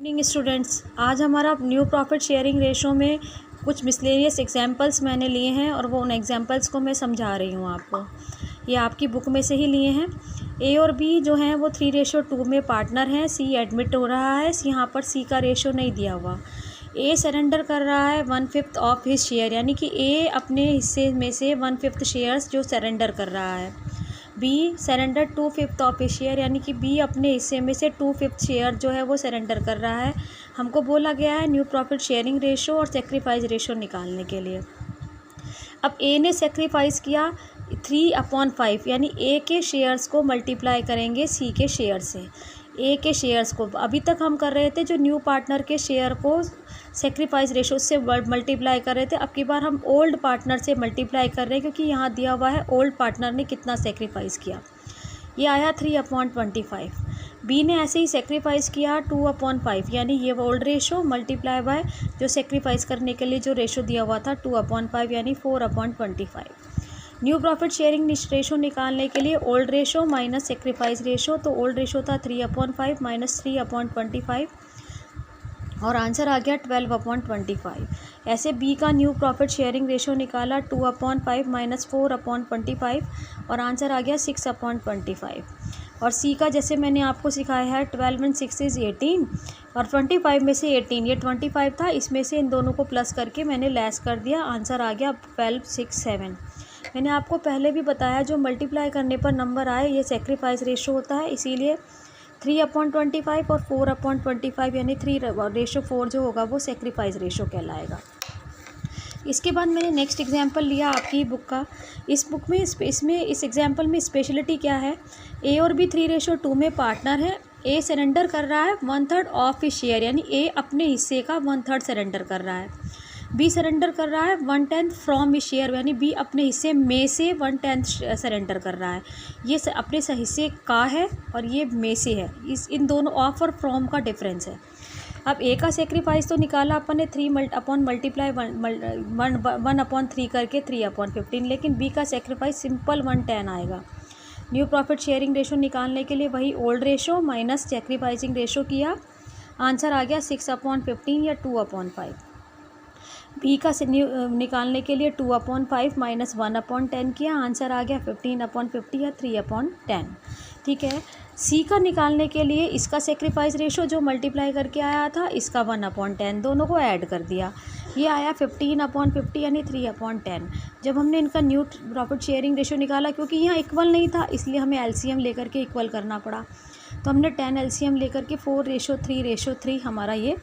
Evening students, आज हमारा new profit sharing ratio में कुछ मिसलेनियस एग्जांपल्स मैंने लिए हैं और वो उन एग्जांपल्स को मैं समझा रही हूँ आपको। ये आपकी बुक में से ही लिए हैं। ए और बी जो हैं वो 3:2 में पार्टनर हैं। सी एडमिट हो रहा है। यहाँ पर सी का रेशो नहीं दिया हुआ। ए सरेंडर कर रहा है 1/5 ऑफ हिज शेयर, यानी कि ए अपने हिस्से में से 1/5 शेयर्स जो सरेंडर कर रहा है। B surrender 2/5 of A share, यानी कि बी अपने हिस्से में से 2/5 शेयर जो है वो सरेंडर कर रहा है। हमको बोला गया है न्यू प्रॉफिट शेयरिंग रेशो और सेक्रीफाइस रेशो निकालने के लिए। अब ए ने सेक्रीफाइस किया 3/5, यानी ए के शेयर्स को मल्टीप्लाई करेंगे सी के शेयर से। ए के शेयर्स को अभी तक हम कर रहे थे जो न्यू पार्टनर के शेयर को सेक्रीफाइस रेशो से मल्टीप्लाई कर रहे थे। अब की बार हम ओल्ड पार्टनर से मल्टीप्लाई कर रहे हैं, क्योंकि यहाँ दिया हुआ है ओल्ड पार्टनर ने कितना सेक्रीफाइस किया। ये आया 3/25। बी ने ऐसे ही सेक्रीफाइस किया 2/5, यानी ये ओल्ड रेशो मल्टीप्लाई बाय जो सेक्रीफाइस करने के लिए जो रेशो दिया हुआ था 2/5, यानी 4/25। न्यू प्रॉफिट शेयरिंग रेशो निकालने के लिए old ratio minus sacrifice ratio, तो ओल्ड रेशो था 3/5 माइनस 3/25 और आंसर आ गया 12/25। ऐसे बी का न्यू प्रॉफिट शेयरिंग रेशो निकाला 2/5 माइनस 4/25 और आंसर आ गया 6/25। और सी का जैसे मैंने आपको सिखाया है 12 and 6 is 18 और 25 में से 18, ये 25 था, इसमें से इन दोनों को प्लस करके मैंने लेस कर दिया। आंसर आ गया 12, 6, 7। मैंने आपको पहले भी बताया जो मल्टीप्लाई करने पर नंबर आए ये सेक्रीफाइस रेशो होता है, इसीलिए 3/25 और 4/25, यानी 3:4 जो होगा वो सेक्रीफाइस रेशो कहलाएगा। इसके बाद मैंने नेक्स्ट एग्जांपल लिया आपकी बुक का। इस बुक में इस एग्जांपल में स्पेशलिटी क्या है, ए और बी 3:2 में पार्टनर है। ए सरेंडर कर रहा है 1/3 ऑफ हिज शेयर, यानी ए अपने हिस्से का 1/3 सरेंडर कर रहा है। बी सरेंडर कर रहा है 1/10 फ्रॉम हिज शेयर, यानी बी अपने हिस्से में से 1/10 सरेंडर कर रहा है। ये अपने हिस्से का है और ये में से है। इन दोनों ऑफ और फ्रॉम का डिफरेंस है। अब ए का सेक्रीफाइस तो निकाला अपन ने 1/3 करके 3/15, लेकिन बी का सेक्रीफाइस सिंपल 1/10 आएगा। न्यू प्रॉफिट शेयरिंग रेशो निकालने के लिए वही old ratio minus sacrificing ratio किया। आंसर आ गया 6/15 या 2/5। बी का निकालने के लिए 2/5 माइनस 1/10 किया। आंसर आ गया 15/50 या 3/10। ठीक है। सी का निकालने के लिए इसका सेक्रीफाइस रेशो जो मल्टीप्लाई करके आया था इसका 1/10, दोनों को ऐड कर दिया। ये आया 15/50 यानी 3/10। जब हमने इनका न्यू प्रॉफिट शेयरिंग रेशो निकाला, क्योंकि यहाँ इक्वल नहीं था इसलिए हमें एलसीएम लेकर के इक्वल करना पड़ा, तो हमने 10 एलसीएम लेकर के 4:3 हमारा ये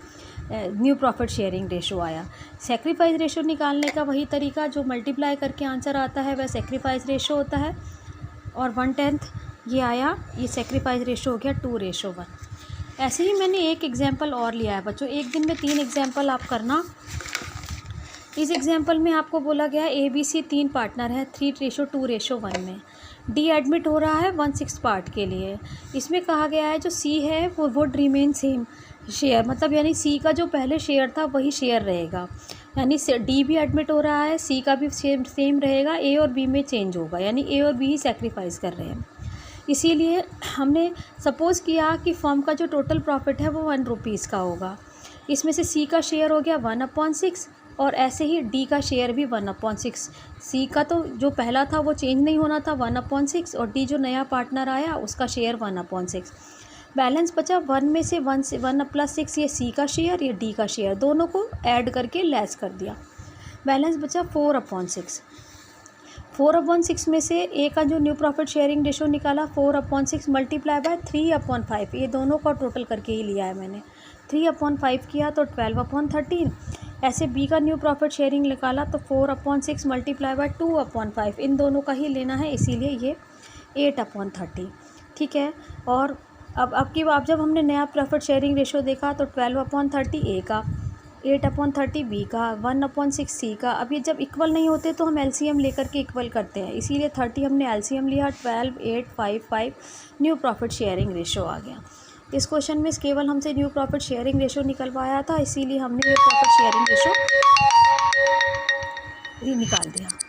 न्यू प्रॉफिट शेयरिंग रेशो आया। सेक्रीफाइस रेशो निकालने का वही तरीका जो मल्टीप्लाई करके आंसर आता है वह सेक्रीफाइस रेशो होता है। और 1/10 ये आया, ये सेक्रीफाइस रेशो हो गया 2:1। ऐसे ही मैंने एक एग्जांपल और लिया है बच्चों, एक दिन में 3 एग्जांपल आप करना। इस एग्जांपल में आपको बोला गया है ए बी सी 3 पार्टनर है 3:2:1 में। डी एडमिट हो रहा है 1/6 पार्ट के लिए। इसमें कहा गया है जो सी है वो वुड रिमेन सेम शेयर, मतलब यानी सी का जो पहले शेयर था वही शेयर रहेगा, यानी डी भी एडमिट हो रहा है, सी का भी सेम रहेगा, ए और बी में चेंज होगा, यानी ए और बी ही सेक्रीफाइस कर रहे हैं। इसीलिए हमने सपोज़ किया कि फर्म का जो टोटल प्रॉफिट है वो 1 रुपीज़ का होगा। इसमें से सी का शेयर हो गया 1/6 और ऐसे ही डी का शेयर भी 1/6। सी का तो जो पहला था वो चेंज नहीं होना था 1/6 और डी जो नया पार्टनर आया उसका शेयर 1/6। बैलेंस बचा 1 में से 1 + 6, ये सी का शेयर ये डी का शेयर, दोनों को ऐड करके लेस कर दिया। बैलेंस बचा 4/6। 4/6 में से ए का जो न्यू प्रॉफिट शेयरिंग रेशो निकाला 4/6 मल्टीप्लाई बाय 3/5, ये दोनों का टोटल करके ही लिया है मैंने। 3/5 किया तो 12/13। ऐसे बी का न्यू प्रॉफिट शेयरिंग निकाला तो 4/6 मल्टीप्लाई बाय 2/5, इन दोनों का ही लेना है, इसीलिए ये 8/30। ठीक है। और अब जब हमने नया प्रॉफिट शेयरिंग रेशो देखा तो 12/30 ए का, 8/30 बी का, 1/6 सी का। अब ये जब इक्वल नहीं होते तो हम एलसीएम लेकर के इक्वल करते हैं, इसीलिए 30 हमने एलसीएम लिया, 12, 8, 5, 5 न्यू प्रॉफिट शेयरिंग रेशो आ गया। इस क्वेश्चन में केवल हमसे न्यू प्रॉफिट शेयरिंग रेशो निकलवाया था, इसीलिए हमने न्यू प्रॉफिट शेयरिंग रेशो निकाल दिया।